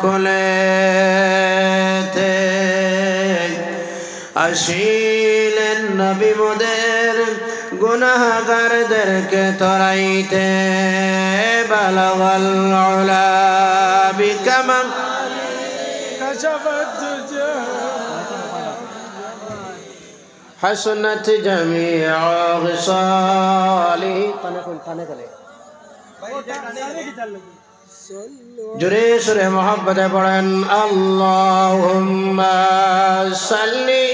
কোলেতে আসিলেন নবী মোদের গুনাহগারদেরকে তরাইতে বালাগাল উলা বিকামাল কাশাফাত দুজা হাসনাত জামিআ খিসালিহি কানে জোরে সুরে মোহাব্বতে পড়েন আল্লাহুম্মা সাল্লি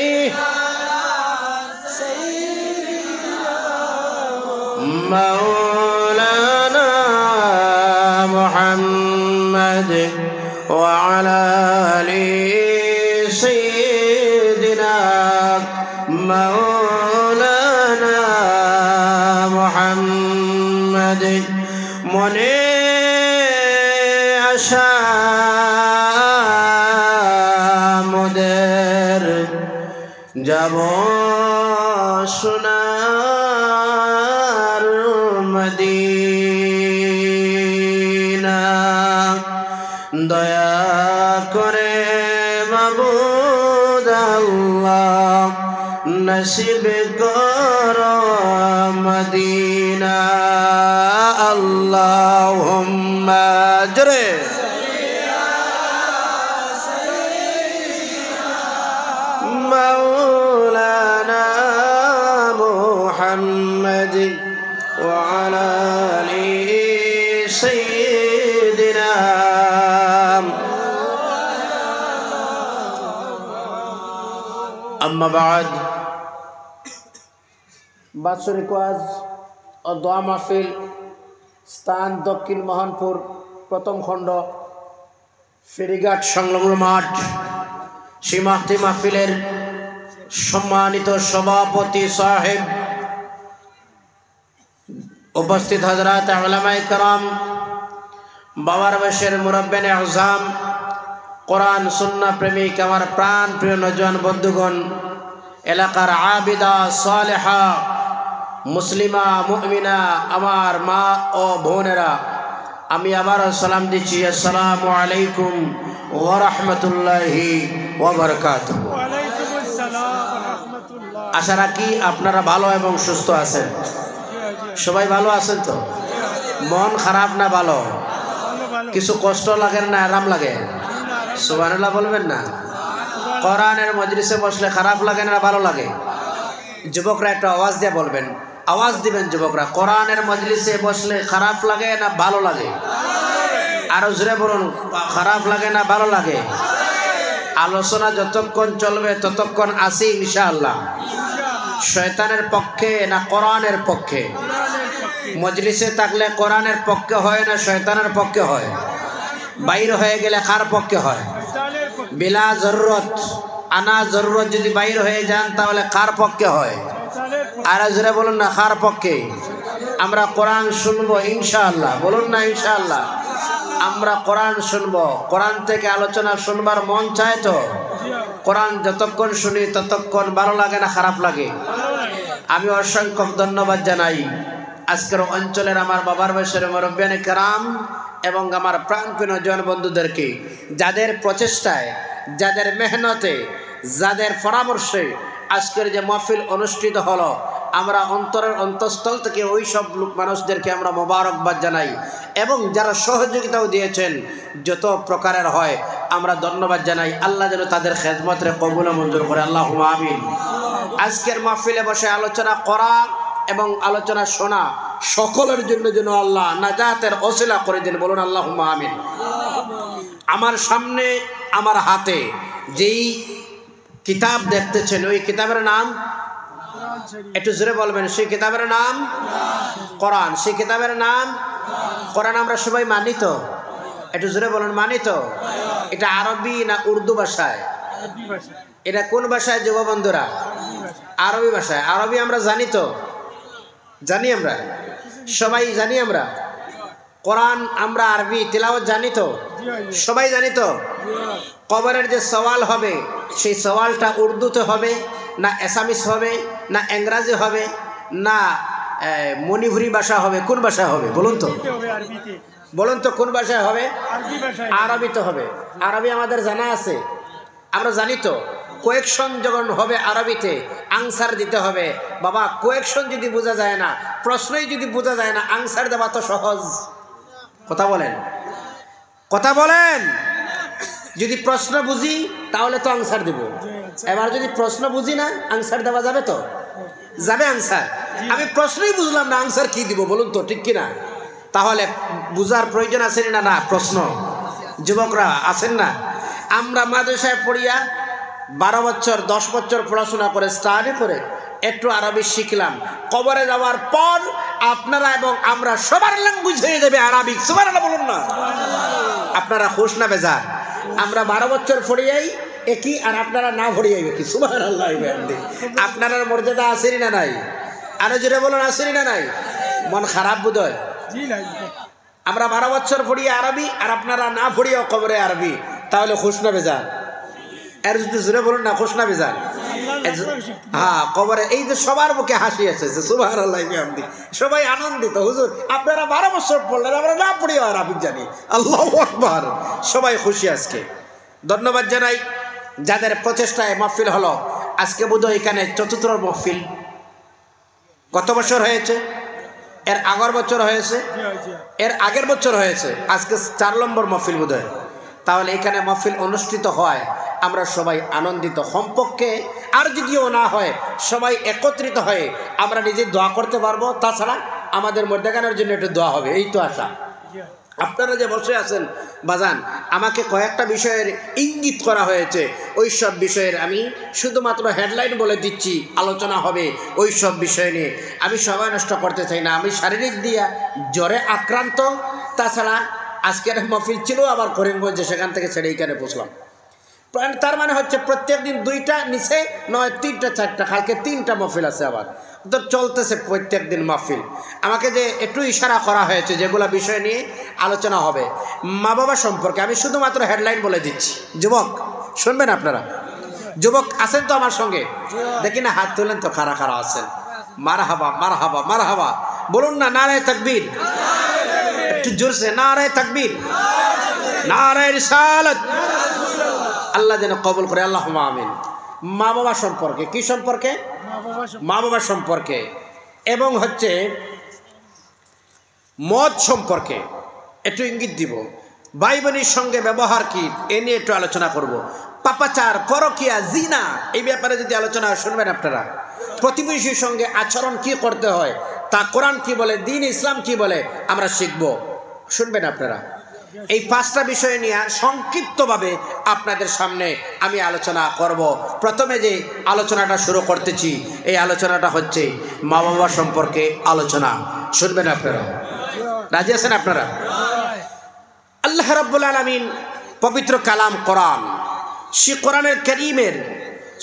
মাওলানা মুহাম্মদ ওয়া আলা আলি সাইয়্যিদিনা মাওলানা মুহাম্মদ মনে আশা মোদের যাব সোনার মদিনা দয়া করে মাবুদ আল্লাহ নসিব করো মদিনা আল্লাহুম্মা জোরে মাওলানা মুহাম্মদ ওয়া আলা আলি সাইয়্যিদিনা আম্মা বাদ বাৎসরিক ওয়াজ ও দোয়া মাহফিল স্থান দক্ষিণ মোহনপুর প্রথম খণ্ড ফেরিঘাট সংলগ্ন মাঠ সেই মাহফিলের সম্মানিত সভাপতি সাহেব উপস্থিত হযরত উলামায়ে কেরাম বাবার বয়সের মুরব্বিয়ানে আযম কোরআন সুন্নাহ প্রেমিক আমার প্রাণ প্রিয় নওজোয়ান বন্ধুগণ এলাকার আবিদা সালেহা মুসলিমা মুমিনা আমার মা ও বোনেরা আমি আবার সালাম দিচ্ছি আসসালামু আলাইকুম ওয়া রাহমাতুল্লাহি ওয়া বারাকাতুহু। ওয়া আলাইকুম আসসালাম ওয়া রাহমাতুল্লাহ। আশা রাখি আপনারা ভালো এবং সুস্থ আছেন। সবাই ভালো আছেন তো? মন খারাপ না ভালো? কিছু কষ্ট লাগে না আরাম লাগে? সুবহানাল্লাহ বলবেন না? কোরআনের মজলিসে বসলে খারাপ লাগে না ভালো লাগে? যুবকরা একটা আওয়াজ দিয়ে বলবেন, আওয়াজ দিবেন যুবকরা, কোরআনের মজলিসে বসলে খারাপ লাগে না ভালো লাগে? আরো জোরে বলুন, খারাপ লাগে না ভালো লাগে? আলোচনা যতক্ষণ চলবে ততক্ষণ আসি ইনশাআল্লাহ। শয়তানের পক্ষে না কোরআনের পক্ষে? মজলিসে থাকলে কোরআনের পক্ষে হয় না শয়তানের পক্ষে হয়? বাইর হয়ে গেলে কার পক্ষে হয়? বিলা জরুরত আনা জরুরত যদি বাইর হয়ে যান তাহলে কার পক্ষে হয়? আর জোরে বলুন না, কার পক্ষে? আমরা কোরআন শুনবো ইনশাআল্লাহ, বলুন না ইনশাআল্লাহ। আমরা কোরআন শুনবো, কোরআন থেকে আলোচনা শুনবার মন চায় তো? কোরআন যতক্ষণ শুনি ততক্ষণ ভালো লাগে না খারাপ লাগে? আমি অসংখ্য ধন্যবাদ জানাই আজকের অঞ্চলের আমার বাবার বয়সের মুরব্বিয়ানে কেরাম এবং আমার প্রাণপ্রিয় নওজোয়ান বন্ধুদেরকে, যাদের প্রচেষ্টায়, যাদের মেহনতে, যাদের পরামর্শে আজকের যে মাহফিল অনুষ্ঠিত হলো, আমরা অন্তরের অন্তঃস্থল থেকে ওই সব লোক মানুষদেরকে আমরা মোবারকবাদ জানাই এবং যারা সহযোগিতাও দিয়েছেন যত প্রকারের হয় আমরা ধন্যবাদ জানাই। আল্লাহ যেন তাদের খেদমতরে কবুল ও মঞ্জুর করে, আল্লাহুম্মা আমিন। আজকের মাহফিলে বসে আলোচনা করা এবং আলোচনা শোনা সকলের জন্য যেন আল্লাহ নাজাতের ওসিলা করে দেন, বলুন আল্লাহুম্মা আমিন। আমার সামনে আমার হাতে যেই কিতাব দেখতেছেন ওই কিতাবের নাম একটু জোরে বলবেন, সেই কিতাবের নাম কোরআন। সেই কিতাবের নাম কোরআন। আমরা সবাই মানি তো? একটু জোরে বলুন, মানি তো? এটা আরবি না উর্দু ভাষায়? এটা কোন ভাষায় যুব বন্ধুরা? আরবি ভাষায়। আরবি আমরা জানি তো? জানি, আমরা সবাই জানি। আমরা কোরআন আমরা আরবি তিলাওয়াত জানি তো? সবাই জানি তো? কবরের যে সওয়াল হবে সেই সওয়ালটা উর্দুতে হবে না অ্যাসামিস হবে না ইংরাজি হবে না মণিপুরি ভাষা হবে? কোন ভাষা হবে বলুন তো? বলুন তো কোন ভাষায় হবে? আরবিতে হবে। আরবি আমাদের জানা আছে, আমরা জানি তো। কোয়েকশন যখন হবে আরবিতে আনসার দিতে হবে। বাবা কোয়েকশন যদি বোঝা যায় না, প্রশ্নই যদি বোঝা যায় না, আনসার দেওয়া তো সহজ। কথা বলেন, কথা বলেন। যদি প্রশ্ন বুঝি তাহলে তো আনসার দিব। এবার যদি প্রশ্ন বুঝি না, আনসার দেওয়া যাবে তো? যাবে আনসার। আমি প্রশ্নই বুঝলাম না, আনসার কি দিব বলুন তো, ঠিক কিনা? তাহলে বুঝার প্রয়োজন আছে না? না প্রশ্ন যুবকরা আছেন না? আমরা মাদ্রাসায় পড়িয়া 12 বছর 10 বছর পড়াশোনা করে স্টাডি করে একটু আরবি শিখলাম। কবরে যাওয়ার পর আপনারা এবং আমরা সবার ল্যাঙ্গুয়েজ হয়ে যাবে আরবিক। সুবহানাল্লাহ বলুন না। আপনারা খুশ না বেজার? আমরা 12 বছর পড়িয়াই একই, আর আপনারা না পড়িয়াই কি? সুবহানাল্লাহ। আপনার মর্যাদা আসেনি না নাই? আরো জোরে বলুন, আসেনি না নাই? মন খারাপ বোধ হয়? আমরা 12 বছর পড়িয়া আরবি, আর আপনারা না পড়িয়াও কবরে আরবি। তাহলে খুশ না বেজার? এর যদি জোরে বলুন না, খুশ না বেজার? হ্যাঁ, কবরে এই যে সবার মুখে হাসি এসেছে। সুবহানাল্লাহ, সবাই আনন্দিত। হুজুর আপনারা 12 বছর পড়লেন, আমরা না পড়িয়া আরবি জানি। আল্লাহু আকবার। সবাই খুশি আজকে। ধন্যবাদ জানাই যাদের প্রচেষ্টায় মাহফিল হলো। আজকে বোধহয় এখানে ৪র্থ মাহফিল। গত বছর হয়েছে, এর আগের বছর হয়েছে, এর আগের বছর হয়েছে, আজকে 4 নম্বর মাহফিল বোধহয়। তাহলে এখানে মাহফিল অনুষ্ঠিত হয়, আমরা সবাই আনন্দিত। কমপক্ষে আর যদিও না হয়, সবাই একত্রিত হয়ে আমরা নিজে দোয়া করতে পারবো। তাছাড়া আমাদের মধ্যেখানের জন্য একটু দোয়া হবে, এই তো আশা। আপনারা যে বসে আছেন বাজান, আমাকে কয়েকটা বিষয়ের ইঙ্গিত করা হয়েছে। ওই সব বিষয়ের আমি শুধুমাত্র হেডলাইন বলে দিচ্ছি, আলোচনা হবে ওই সব বিষয় নিয়ে। আমি সময় নষ্ট করতে চাই না। আমি শারীরিক দিয়া জ্বরে আক্রান্ত। তাছাড়া আজকের মাহফিল ছিল আবার করিমগঞ্জে, সেখান থেকে ছেড়ে এইখানে পৌঁছলাম। তার মানে হচ্ছে প্রত্যেক দিন 2টা নিচে, নয় 3টা 4টা, কালকে 3টা মাহফিল আছে। আবার তো চলতেছে প্রত্যেক দিন মাহফিল। আমাকে যে একটু ইশারা করা হয়েছে যেগুলো বিষয় নিয়ে আলোচনা হবে, মা বাবা সম্পর্কে আমি শুধুমাত্র হেডলাইন বলে দিচ্ছি। যুবক শুনবেন আপনারা? যুবক আছেন তো আমার সঙ্গে? দেখি না হাত তুলেন তো, খারা খারা আছেন। মারহাবা মারহাবা মারহাবা বলুন না। নারায়ে তাকবীর, একটু জোরসে নারায়ে তাকবীর, নারায়ে রিসালাত। আল্লাহ যেন কবুল করে, আল্লাহুম্মা আমিন। মা বাবা সম্পর্কে, কি সম্পর্কে? মা বাবা সম্পর্কে, এবং হচ্ছে মদ সম্পর্কে একটু ইঙ্গিত দিব। ভাই বোনের সঙ্গে ব্যবহার কি, এ নিয়ে একটু আলোচনা করব। পাপাচার, পরকিয়া, জিনা, এই ব্যাপারে যদি আলোচনা শুনবেন আপনারা। প্রতিবেশীর সঙ্গে আচরণ কি করতে হয়, তা কোরআন কি বলে, দ্বীন ইসলাম কি বলে, আমরা শিখব। শুনবেন আপনারা। এই 5টা বিষয় নিয়ে সংক্ষিপ্তভাবে আপনাদের সামনে আমি আলোচনা করব। প্রথমে যে আলোচনাটা শুরু করতেছি, এই আলোচনাটা হচ্ছে মা বাবা সম্পর্কে আলোচনা। শুনবেন আপনারা? রাজি আছেন আপনারা? আল্লাহ রাব্বুল আলামিন পবিত্র কালাম কোরআন, সে কোরআনের কারীমের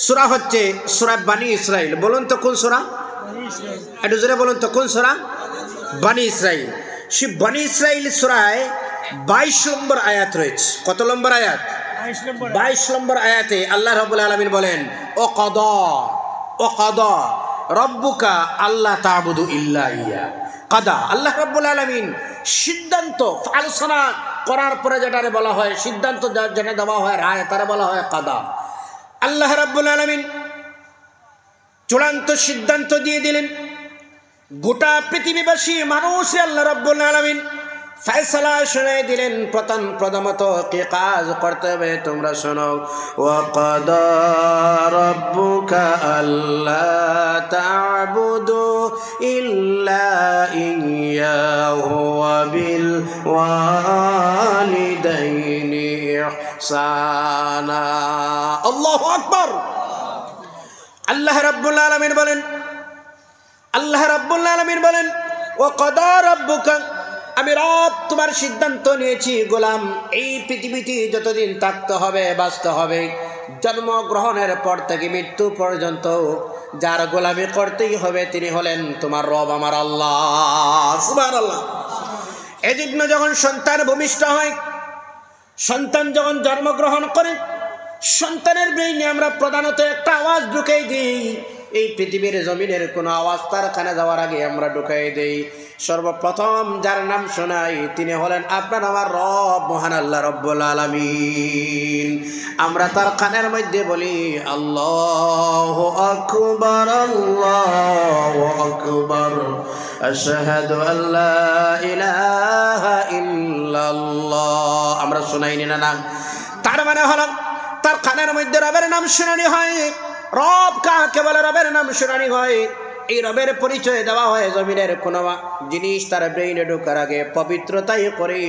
সূরা হচ্ছে সূরা বনী ইসরাইল। বলুন তো কোন সূরা? একটু জোরে বলুন তো কোন সূরা? বনী ইসরাইল। সে বনী ইসরাইল সূরায় 22 নম্বর আয়াত রয়েছে। কত নম্বর আয়াত? 22 নম্বর আয়াতে আল্লাহ রাব্বুল আলামিন বলেন, ও কদা রব্বুকা আল্লা তা'বুদু ইল্লা ইয়া। কাদা, আল্লাহ রাব্বুল আলামিন সিদ্ধান্ত আলোচনা করার পরে যেটারে বলা হয়, সিদ্ধান্ত যেটা দেওয়া হয়, রায়, তারা বলা হয় কাদা। আল্লাহ রাব্বুল আলামিন চূড়ান্ত সিদ্ধান্ত দিয়ে দিলেন। গোটা পৃথিবীবাসী মানুষ আল্লাহ রাব্বুল আলামিন ফয়সালা শুনিয়ে দিলেন। প্রথমত কি কাজ করতে হবে তোমরা শোনো। ওয়া কাদা রাব্বুকা আল্লা তা'বুদু ইল্লা ইয়্যাহু ওয়া বিল ওয়ালিদাইনি ইহসানা। আল্লাহু আকবার। আল্লাহ রাব্বুল আলামিন বলেন, আল্লাহ রাব্বুল আলামিন বলেন, ওয়া কাদা রাব্বুকা, আমি রব তোমার সিদ্ধান্ত নিয়েছি গোলাম, এই পৃথিবীতে যতদিন থাকতে হবে, বাঁচতে হবে, জন্মগ্রহণের পর থেকে মৃত্যু পর্যন্ত যার গোলামি করতেই হবে তিনি হলেন তোমার রব, আমার আল্লাহ। সুবহানাল্লাহ। এজন্য যখন সন্তান ভূমিষ্ঠ হয়, সন্তান যখন জন্মগ্রহণ করে, সন্তানের ব্রেইনে আমরা প্রধানত একটা আওয়াজ ঢুকিয়ে দিই। এই পৃথিবীর জমিনের কোনো আওয়াজ তার কানে যাওয়ার আগে আমরা ঢুকিয়ে দিই। সর্বপ্রথম যার নাম শোনাই তিনি হলেন আপনার আমার রব মহান আল্লাহ রব্বুল আলামিন। আমরা তার কানের মধ্যে বলি আল্লাহু আকবার আল্লাহু আকবার আশহাদু আল্লা ইলাহা ইল্লাল্লাহ। আমরা শোনাইনি না? তার মানে হলো তার কানের মধ্যে রবের নাম শোনানি হয়। রব কাকে বলে? রবের নাম শোনানি হয়। এই রবের পরিচয় দেওয়া হয় জমিনের কোনো জিনিস তার ব্রেইনে ঢোকার আগে পবিত্রতাই করে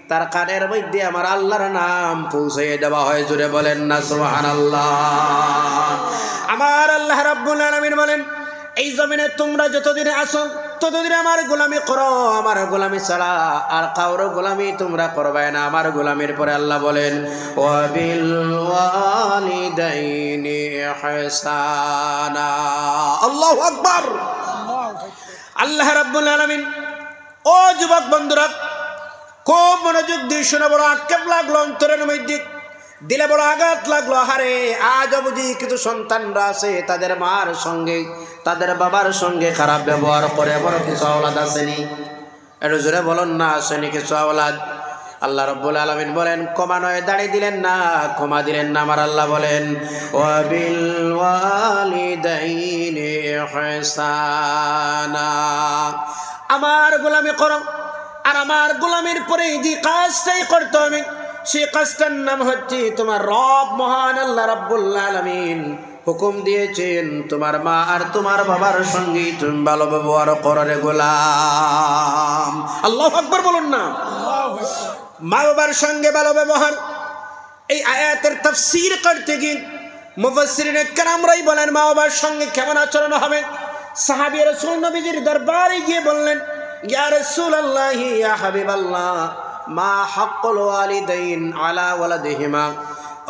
তার কানের মধ্যে আমার আল্লাহর নাম পৌঁছে দেওয়া হয়। জুড়ে বলেন না সুবহানাল্লাহ। আমার আল্লাহ রাব্বুল আলামিন বলেন এই জমিনে তোমরা যতদিনে আসো ততদিন আমার গোলামি করো, আমার গোলামি ছাড়া আর কারো গোলামি তোমরা করবে না। আমার গোলামির পরে আল্লাহ বলেন ওয়াবিল ওয়ালিদাইনি ইহসানা। আল্লাহু আকবার। আল্লাহ রাব্বুল আলামিন ও যুবক বন্ধুরা খুব মনোযোগ দিয়ে শোনা, বড় আক্ষেপ লাগলো অন্তরের মধ্যে, দিলে বড় আঘাত লাগলো। হারে আজ বুঝি কিছু সন্তানরা আছে তাদের মার সঙ্গে তাদের বাবার সঙ্গে খারাপ ব্যবহার করে। বড় কিছু আওলাদ আসেনি? একটু জোরে বলুন না, আসেনি কিছু আওলাদ? আল্লাহ রাব্বুল আলামিন বলেন ক্ষমা নয় দাঁড়িয়ে দিলেন না, ক্ষমা দিলেন না। আমার আল্লাহ বলেন ওয়াবিল ওয়ালিদাইনি ইহসানা। আমার গোলামি করো আর আমার গোলামির পরে যে কাজটাই করতে হবে সেই কাজটার নাম হচ্ছে তোমার রব মহান আল্লাহ রাব্বুল আলামিন হুকুম দিয়েছেন তোমার মা আর তোমার বাবার সঙ্গে তুমি ভালো ব্যবহার করো রে গোলাম। আল্লাহু আকবার বলুন না। মা বাবার সঙ্গে ভালো ব্যবহার, এই আয়াতের তাফসীর করতে গিয়ে মুফাসসিরিনে কেরামরাই বলেন মা বাবার সঙ্গে কেমন আচরণ হবে। সাহাবী রাসূল নবীজির দরবারে গিয়ে বললেন ইয়া রাসূলুল্লাহ ইয়া হাবিবাল্লাহ মা হাক্কুল ওয়ালিদাইন আলা ওয়ালাদিহিমা।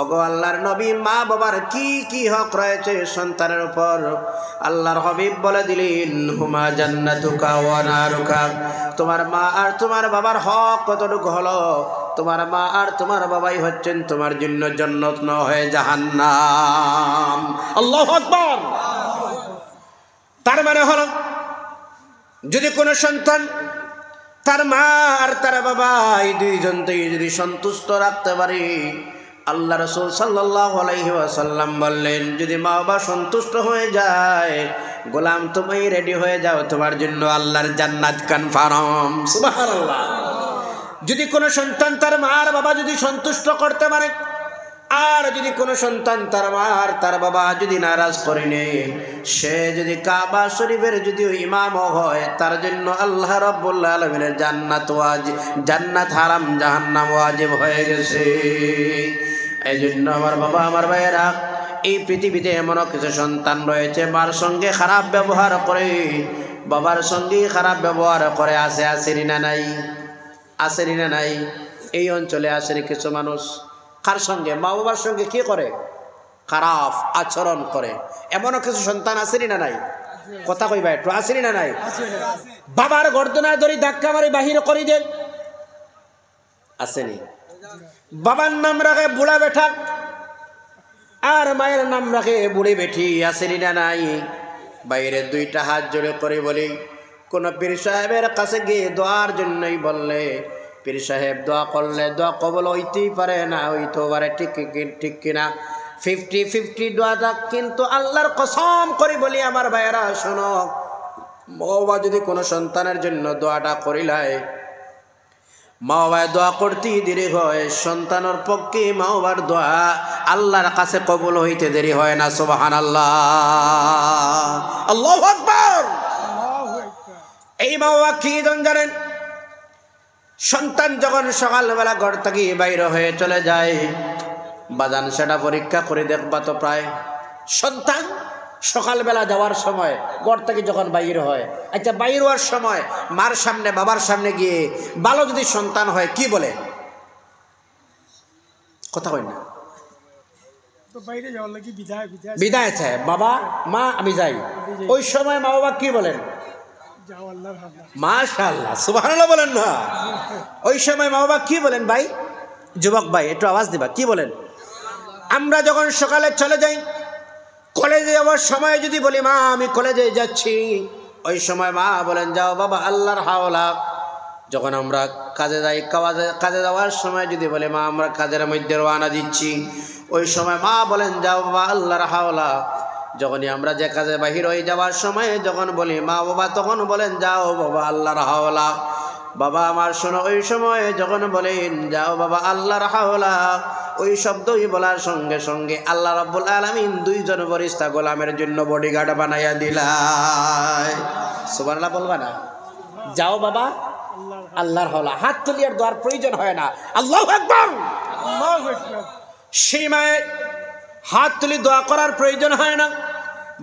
ওগো আল্লাহর নবী মা বাবার কি কি হক রয়েছে সন্তানের উপর? আল্লাহর হাবিব বলে দিলেন হুমা জান্নাতুকা ওয়া নারুকা। তোমার মা আর তোমার বাবার হক কতটুকু হলো? তোমার মা আর তোমার বাবাই হচ্ছেন তোমার জন্য জান্নাত না হয়ে জাহান্নাম। আল্লাহু আকবার। তার মানে হলো যদি কোনো সন্তান তার মা আর তার বাবা এই দুইজনকেই যদি সন্তুষ্ট রাখতে পারে, আল্লাহ রাসূল সাল্লাল্লাহু আলাইহি ওয়াসাল্লাম বললেন যদি মা বাবা সন্তুষ্ট হয়ে যায় গোলাম তুমি রেডি হয়ে যাও, তোমার জন্য আল্লাহর জান্নাত কনফার্ম। সুবহানাল্লাহ। যদি কোনো সন্তান তার মা আর বাবা যদি সন্তুষ্ট করতে পারে, আর যদি কোনো সন্তান তার মা আর তার বাবা যদি নারাজ করে নেয়, সে যদি কাবা শরীফের যদি ইমাম হয় তার জন্য আল্লাহ রাব্বুল আলামিনের জান্নাত ওয়াজিব, জান্নাত হারাম জাহান্নাম ওয়াজিব হয়ে গেছে। এই জন্য আমার বাবা আমার ভাইয়েরা এই পৃথিবীতে এমনও কিছু সন্তান রয়েছে মার সঙ্গে খারাপ ব্যবহার করে বাবার সঙ্গে খারাপ ব্যবহার করে। আসেনি না নাই? আসেনি না নাই? এই অঞ্চলে আসেনি কিছু মানুষ কার সঙ্গে? মা বাবার সঙ্গে কি করে? খারাপ আচরণ করে। এমনও কিছু সন্তান আসেনি না নাই? কথা কইবা একটু, আসেনি না নাই? বাবার গর্দনায় ধরি ধাক্কা মারি বাহির করে দেন, আসেনি? বাবার নাম রাখে বুড়া বেঠা আর মায়ের নাম রাখে বুড়ি বেঠি, আসেনি না নাই? বাইরে দুইটা হাত জোড়ে করে বলি কোন পীর সাহেবের কাছে গিয়ে দোয়ার জন্যই বললে পীর সাহেব দোয়া করলে দোয়া কবল হইতেই পারে না, হইতেও পারে ঠিক কিনা? 50-50 দোয়াটা। কিন্তু আল্লাহর কসম করে বলি আমার ভাইয়েরা শোনো, মা বাবা যদি কোনো সন্তানের জন্য দোয়াটা করিলায়, মা বাবা দোয়া করতেই দেরি হয়, সন্তানের পক্ষে মা বাবার দোয়া আল্লাহর কাছে কবুল হইতে দেরি হয় না। সুবহানাল্লাহ। আল্লাহু আকবার। এই মা বাবা কি জানেন? সন্তান যখন সকালবেলা ঘর থেকে বাইরে হয়ে চলে যায়, বাজান সেটা পরীক্ষা করে দেখবা তো প্রায় সন্তান সকালবেলা যাওয়ার সময় ঘর থেকে যখন বাইর হয়, আচ্ছা বাইর হওয়ার সময় মার সামনে বাবার সামনে গিয়ে ভালো যদি সন্তান হয় কি বলে? কথা কই না? বিদায় চায়, বাবা মা আমি যাই। ওই সময় মা বাবা কি বলেন? মাশাআল্লাহ, সুবহানাল্লাহ বলেন না? ওই সময় মা বাবা কি বলেন? ভাই যুবক ভাই একটু আওয়াজ দিবা, কি বলেন? আমরা যখন সকালে চলে যাই কলেজে যাওয়ার সময় যদি বলি মা আমি কলেজে যাচ্ছি, ওই সময় মা বলেন যাও বাবা আল্লাহর হাওলা। যখন আমরা কাজে যাই, কাজে যাওয়ার সময় যদি বলে মা আমরা কাজের মধ্যে রওনা দিচ্ছি, ওই সময় মা বলেন যাও বাবা আল্লাহর হাওলা। যখনই আমরা যে কাজে বাহির হয়ে যাওয়ার সময় যখন বলি মা বাবা, তখন বলেন যাও বাবা আল্লাহর হাওলা। বাবা আমার শোনো, ওই সময় যখন বলেন যাও বাবা আল্লাহর হাওলা, ওই শব্দই বলার সঙ্গে সঙ্গে আল্লাহ রাব্বুল আলামিন দুইজন ফেরেশতা গোলামের জন্য বডিগার্ড বানাইয়া দিলায়। সুবহানাল্লাহ বলবা না? যাও বাবা আল্লাহর হাওলা, হাত তুলি আর দোয়ার প্রয়োজন হয় না। আল্লাহু আকবার, আল্লাহু আকবার। সেই মায়ের হাত তুলি দোয়া করার প্রয়োজন হয় না,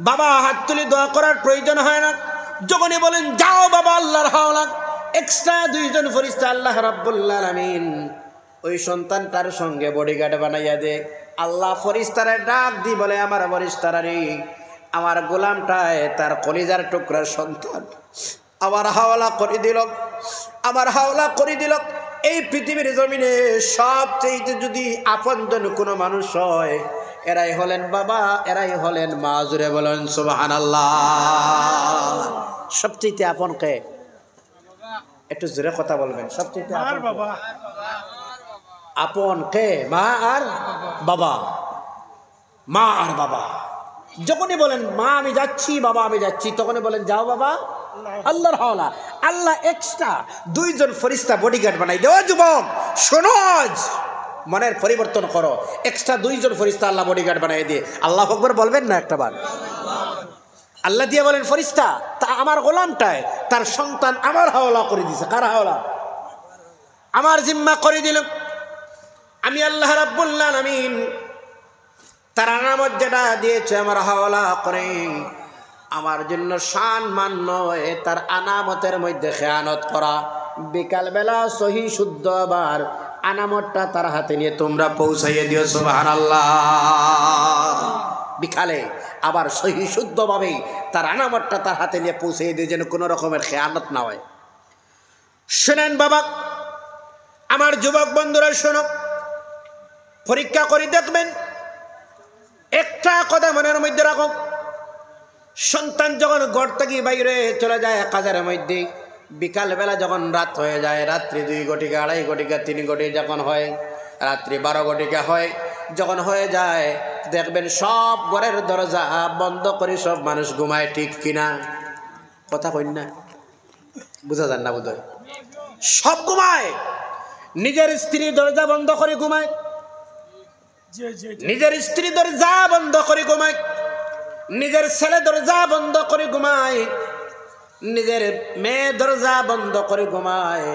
বাবা হাত তুলি দোয়া করার প্রয়োজন হয় না। যখনই বলেন যাও বাবা আল্লাহর হাওলা, এক্সট্রা দুইজন ফেরেশতা আল্লাহ রাব্বুল আলামিন ওই সন্তানটার সঙ্গে বডিগার্ড বানাইয়া দে। আল্লাহ ফেরেশতারে ডাক দি বলে আমার ফেরেশতারা রে, আমার গোলামটায় তার কলিজার টুকরার সন্তান আমার হাওলা করে দিল, আমার হাওলা করে দিল। এই পৃথিবীর জমিনে সবচেয়ে যদি আপনজন কোনো মানুষ হয়, এরাই হলেন বাবা, এরাই হলেন মা। জুড়ে বলেন সুবহানাল্লাহ। সবচেয়ে আপন কে? একটু জোরে কথা বলবেন। সবচেয়ে আপন কে? মা আর বাবা, মা আর বাবা। যখনই বলেন মা আমি যাচ্ছি, বাবা আমি যাচ্ছি, তখনই বলেন যাও বাবা আল্লাহর হাওলা। আল্লাহ এক্সট্রা দুইজন ফেরেশতা বডিগার্ড বানাই দেওয়া। যুবক শোনো, মনের পরিবর্তন করো, এক্সট্রা দুইজন ফেরেশতা আল্লাহ বডিগার্ড বানাই দিয়ে। আল্লাহু আকবার বলবেন না একটা বার? আল্লাহ দিয়ে বলেন ফেরেশতা তা আমার গোলামটায় তার সন্তান আমার হাওলা করে দিছে। কার হাওলা? আমার জিম্মা করে দিল। আমি আল্লাহ রাব্বুল আলামিন তার আনামত যেটা দিয়েছে আমার হাওলা করে, আমার জন্য শান মান নয় তার আনামতের মধ্যে খেয়ানত করা। বিকালবেলা সহি শুদ্ধ আবার আনামতটা তার হাতে নিয়ে তোমরা পৌঁছাইয়ে দিও। সুবহানাল্লাহ। বিকালে আবার সহি শুদ্ধভাবে তার আনামতটা তার হাতে নিয়ে পৌঁছাইয়ে দিয়ে, যেন কোনো রকমের খেয়ানত না হয়। শোনেন বাবা, আমার যুবক বন্ধুরা শোনো, পরীক্ষা করে দেখবেন। একটা কথা মনের মধ্যে রাখো, সন্তান যখন ঘর থেকে বাইরে চলে যায় কাজের মধ্যে, বিকালবেলা যখন রাত হয়ে যায়, রাত্রি 2 ঘটিকা 2.5 ঘটিকা 3 ঘটিকা যখন হয়, রাত্রি 12 ঘটিকা হয়, যখন হয়ে যায় দেখবেন সব ঘরের দরজা বন্ধ করে সব মানুষ ঘুমায়। ঠিক কিনা? কথা কই না? বুঝা যান না বোধ হয়? সব ঘুমায়। নিজের স্ত্রী দরজা বন্ধ করে ঘুমায়, নিজের স্ত্রী দরজা বন্ধ করে ঘুমায়, নিজের ছেলে দরজা বন্ধ করে ঘুমায়, নিজের মেয়ে দরজা বন্ধ করে ঘুমায়।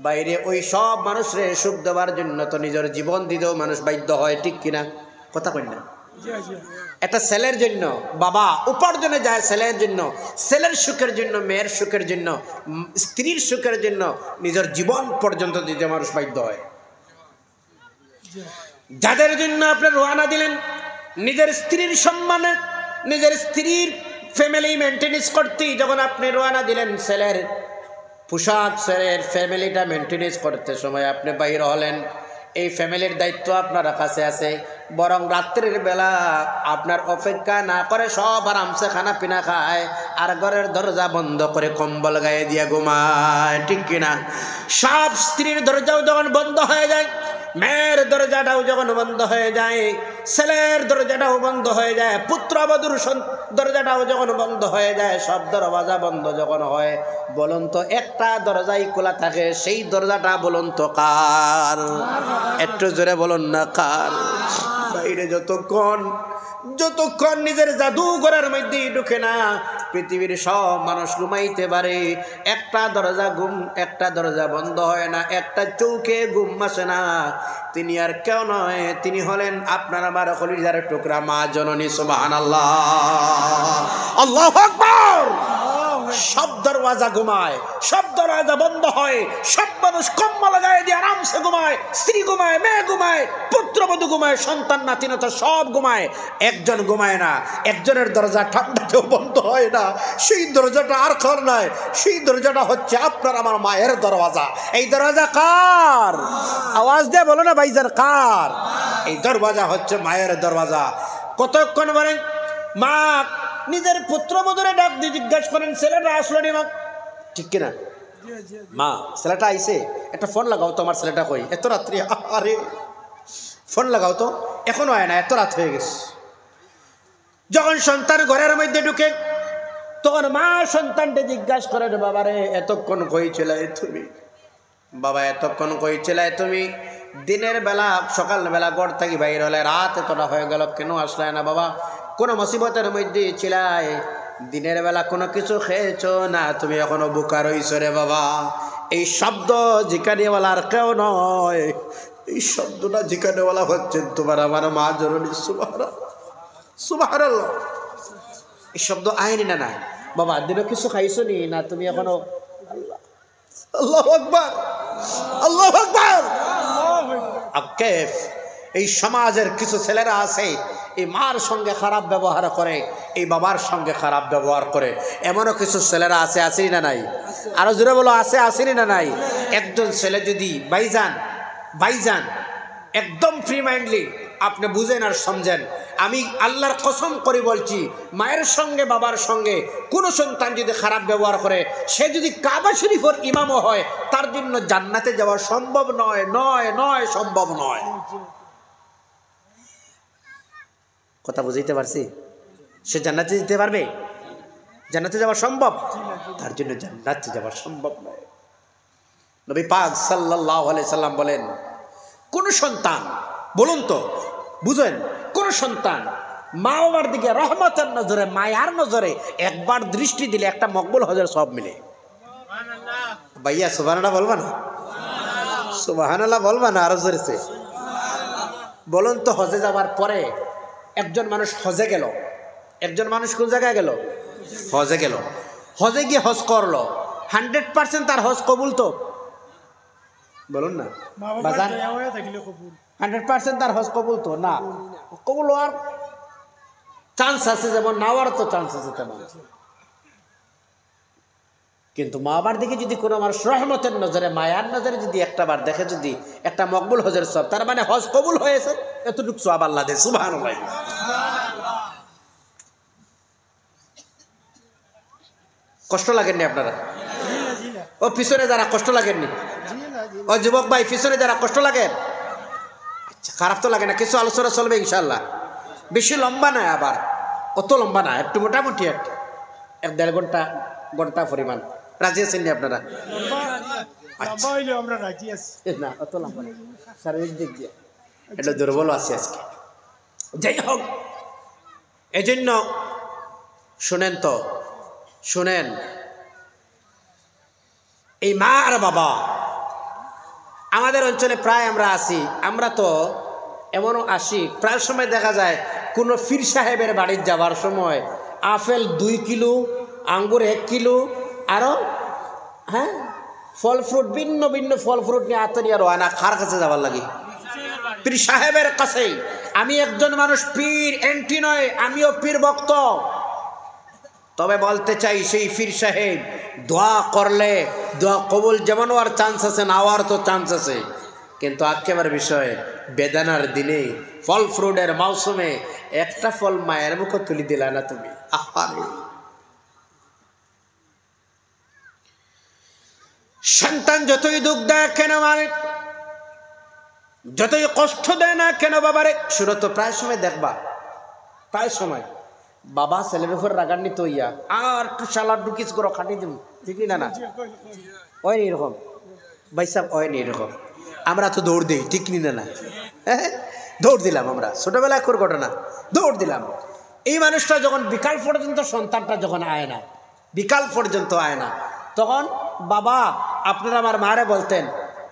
বাইরে ওই সব মানুষরে সুখ দেওয়ার জন্য তো নিজের জীবন দিতেও মানুষ বাধ্য হয়। ঠিক কিনা? কথা কই না? একটা ছেলের জন্য বাবা উপার্জনে যায়, ছেলের জন্য, ছেলের সুখের জন্য, মেয়ের সুখের জন্য, স্ত্রীর সুখের জন্য নিজের জীবন পর্যন্ত দিতে মানুষ বাধ্য হয়। যাদের জন্য আপনি রওনা দিলেন নিজের স্ত্রীর সম্মানে, নিজের স্ত্রীর ফ্যামিলি মেনটেনেন্স করতে, যখন আপনি রওনা দিলেন ছেলের পোশাক, ছেলের ফ্যামিলিটা মেনটেনেন্স করতে সময় আপনি বাইর হলেন, এই ফ্যামিলির দায়িত্ব আপনার কাছে আছে। বরং রাত্রির বেলা আপনার অপেক্ষা না করে সব আরামসে খানা পিনা খায় আর ঘরের দরজা বন্ধ করে কম্বল গায়ে দিয়ে ঘুমায়। ঠিক কিনা? সব স্ত্রীর দরজাও যখন বন্ধ হয়ে যায়, মেয়ের দরজাটাও যখন বন্ধ হয়ে যায়, ছেলের দরজাটাও বন্ধ হয়ে যায়, পুত্রবধূর দরজাটাও যখন বন্ধ হয়ে যায়, সব দরজা বন্ধ যখন হয়, বলুন তো একটা দরজাই খোলা থাকে, সেই দরজাটা বলুন তো কার? একটু জোরে বলুন না কার? বাইরে যতক্ষণ নিজের জাদুঘরের মধ্যে ঢুকে না পৃথিবীর সব মানুষ ঘুমাইতে পারে, একটা দরজা বন্ধ হয় না, একটা চৌকে ঘুম আসে না, তিনি আর কেউ নয়, তিনি হলেন আপনার আমার কলিজার টুকরা মা জননী। সুবহানাল্লাহ, আল্লাহু আকবার। সব দরওয়াজা ঘুমায়, সব দরওয়াজা বন্ধ হয়, সব মানুষ কম্বল গায়ে দিয়ে আরামসে ঘুমায়, স্ত্রী ঘুমায়, মেয়ে ঘুমায়, পুত্রবধূ ঘুমায়, সন্তান নাতিনতা সব ঘুমায়, একজন ঘুমায় না। একজনের দরজা ঠান্ডাতেও বন্ধ হয় না, সেই দরজাটা আর কার নয়, সেই দরজাটা হচ্ছে আপনার আমার মায়ের দরওয়াজা। এই দরওয়াজা কার? আওয়াজ দিয়ে বলো না ভাইজান, কার? এই দরওয়াজা হচ্ছে মায়ের দরওয়াজা। কতক্ষণ বলেন মা নিজের পুত্রবধূরে ডাক দিয়ে জিজ্ঞাসা করেন ছেলেটা আসলো নি মা? ঠিক কিনা? মা ছেলেটা আইছে, একটা ফোন লাগাও তো, আমার ছেলেটা কই, এত রাত্রি, আরে ফোন লাগাও তো, এখনো হয় না, এত রাত হয়ে গেছে। যখন সন্তান ঘরের মধ্যে ঢুকে তখন মা সন্তানকে জিজ্ঞাসা করে, বাবারে এতক্ষণ কই ছিলাই তুমি? বাবা এতক্ষণ কই ছিলাই তুমি? দিনের বেলা সকালবেলা ঘর থেকে বাইর হলে রাত এতটা হয়ে গেল, কেন আসলে না বাবা? কোনো মুসিবতের মধ্যে ছিলাই, দিনের বেলা কোনো কিছু খেয়েছো না, তুমি এখনো বোকা রইছো রে বাবা। এই শব্দ জিকানিওয়ালার কেউ নয়, এই শব্দটা জিকানিওয়ালা হচ্ছেন তোমার আমার মা জননী। সুবহানাল্লাহ, সুবহানাল্লাহ। এই শব্দ আইনি না, না বাবা দিনে কিছু খাইছো নি না, তুমি এখনো, আল্লাহু আকবার, আল্লাহু আকবার। আকেফ এই সমাজের কিছু ছেলেরা আছে, এই মার সঙ্গে খারাপ ব্যবহার করে, এই বাবার সঙ্গে খারাপ ব্যবহার করে, এমনও কিছু ছেলেরা আছে, আসেনি না নাই? আরো জোরে বলো, আছে, আসেনি না নাই? একজন ছেলে যদি ভাইজান একদম ফ্রি মাইন্ডলি আপনি বুঝেন আর সমঝেন, আমি আল্লাহর কসম করে বলছি, মায়ের সঙ্গে বাবার সঙ্গে কোনো সন্তান যদি খারাপ ব্যবহার করে, সে যদি কাবা শরীফের ইমামও হয়, তার জন্য জান্নাতে যাওয়া সম্ভব নয়, নয় নয়, সম্ভব নয়। কথা বুঝাইতে পারছি? সে জান্নাতে যেতে পারবে? জান্নাতে যাওয়া সম্ভব? তার জন্য জান্নাতে যাওয়া সম্ভব নয়। নবী পাক সাল্লাল্লাহু আলাইহি সাল্লাম বলেন, কোন সন্তান, বলুন তো বুঝেন, কোন সন্তান মা বাবার দিকে রহমতের নজরে, মায়ার নজরে একবার দৃষ্টি দিলে একটা মকবুল হজের সব মিলে। ভাইয়া সুবহানাল্লাহ বলবা না? সুবহানাল্লাহ বলবা না? আরো জোরে বলুন তো। হজে যাওয়ার পরে একজন মানুষ হজে গেল, একজন মানুষ কোন জায়গায় গেল? হজে গেল। হজে গিয়ে হজ করলো, 100% তার হজ কবুল তো? বলুন না, 100% তার হজ কবুল তো না? কবুল হওয়ার চান্স আছে, যেমন না হওয়ার তো চান্স আছে তেমন। কিন্তু মা বাবার দিকে যদি কোনো মানুষ রহমতের নজরে, মায়ার নজরে যদি একটা বার দেখে, যদি একটা মকবুল হজের সব, তার মানে হজ কবুল হয়েছে, এতটুকু সওয়াব আল্লাহ দেয়। সুবহানাল্লাহ। কষ্ট লাগেননি আপনারা? ও পিছনে যারা কষ্ট লাগেননি? ও যুবক ভাই পিছনে যারা কষ্ট লাগেন, আচ্ছা খারাপ তো লাগে না, কিছু আলোচনা চলবে ইনশাল্লাহ। বেশি লম্বা না, আবার অত লম্বা না, একটু মোটামুটি একটা 1-1.5 ঘন্টা পরিমাণ। রাজি আছেন নি আপনারা? না অত লম্বা না, শারীরিক দিক দিয়ে এটা দুর্বল আছে আজকে। যাই হোক, এই জন্য শুনেন তো, শুনেন, এই মা আর বাবা আমাদের অঞ্চলে প্রায় আমরা আসি, আমরা তো এমনও আসি, প্রায় সময় দেখা যায় কোনো পীর সাহেবের বাড়ির যাওয়ার সময় আপেল 2 কিলো, আঙ্গুর 1 কিলো, আরও হ্যাঁ ফল ফ্রুট, ভিন্ন ভিন্ন ফল ফ্রুট নিয়ে আতরি আর হয় না, কার কাছে যাবার লাগে? পীর সাহেবের কাছেই। আমি একজন মানুষ, পীর এন্টি নয়, আমিও পীর ভক্ত। তবে বলতে চাই, সেই পীর সাহেব দোয়া করলে দোয়া কবুল যেমন হওয়ার চান্স আছে, না হওয়ার তো চান্স আছে, কিন্তু আক্ষেপের বিষয় বেদানার দিনে, ফল ফ্রুটের মৌসুমে একটা ফল মায়ের মুখে তুলি দিলা না তুমি, আহারে। সন্তান যতই দুঃখ দেয় কেন, মানে যতই কষ্ট দেয় না কেন বাবারে, শুনো তো, প্রায় সময় দেখবা, প্রায় সময় বাবা ছেলের উপর রাগান্বিত হইয়া আর একটু সালাদ ডুকিস করো খাটি দিন, ঠিক না? না হয় নি এরকম? ভাই সাহেব হয় নি এরকম? আমরা তো দৌড় দিই, ঠিক নি? না হ্যাঁ, দৌড় দিলাম আমরা, ছোটবেলায় কোর ঘটনা, দৌড় দিলাম। এই মানুষটা যখন বিকাল পর্যন্ত, সন্তানটা যখন আয় না, বিকাল পর্যন্ত আয় না, তখন বাবা আপনারা আমার মারে বলতেন,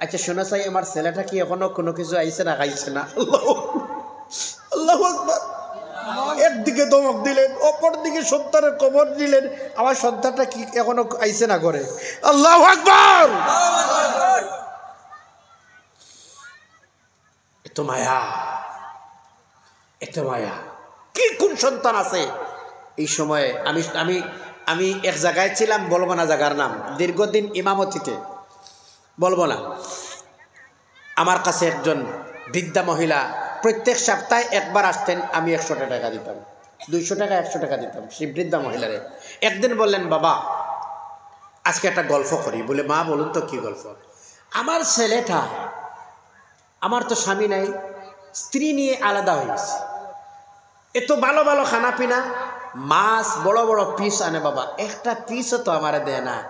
আচ্ছা শোনা চাই, আমার ছেলেটা কি এখনো কোনো কিছু আইছে না খাইছে না? আল্লাহু আকবার। একদিকে দমক দিলেন, অপর দিকে সন্তানের কবর দিলেন, আমার সন্তানটা কি এখনো আইছে না করে? আল্লাহু আকবার। এত মায়া, এত মায়া, কি কোন সন্তান আছে এই সময়ে? আমি এক জায়গায় ছিলাম, বলবো না জায়গার নাম, দীর্ঘদিন ইমামতিতে, বলবো না। আমার কাছে একজন বৃদ্ধা মহিলা প্রত্যেক সপ্তাহে একবার আসতেন, আমি 100 টাকা দিতাম, 200 টাকা 100 টাকা দিতাম সেই বৃদ্ধা মহিলারে। একদিন বললেন, বাবা আজকে একটা গল্প করি। বলে, মা বলুন তো কি গল্প? আমার ছেলেটা, আমার তো স্বামী নাই, স্ত্রী নিয়ে আলাদা হয়ে গেছে, এত ভালো ভালো খানা পিনা, মাছ বড় বড় পিস আনে বাবা, একটা পিসও তো আমারে দেয় না।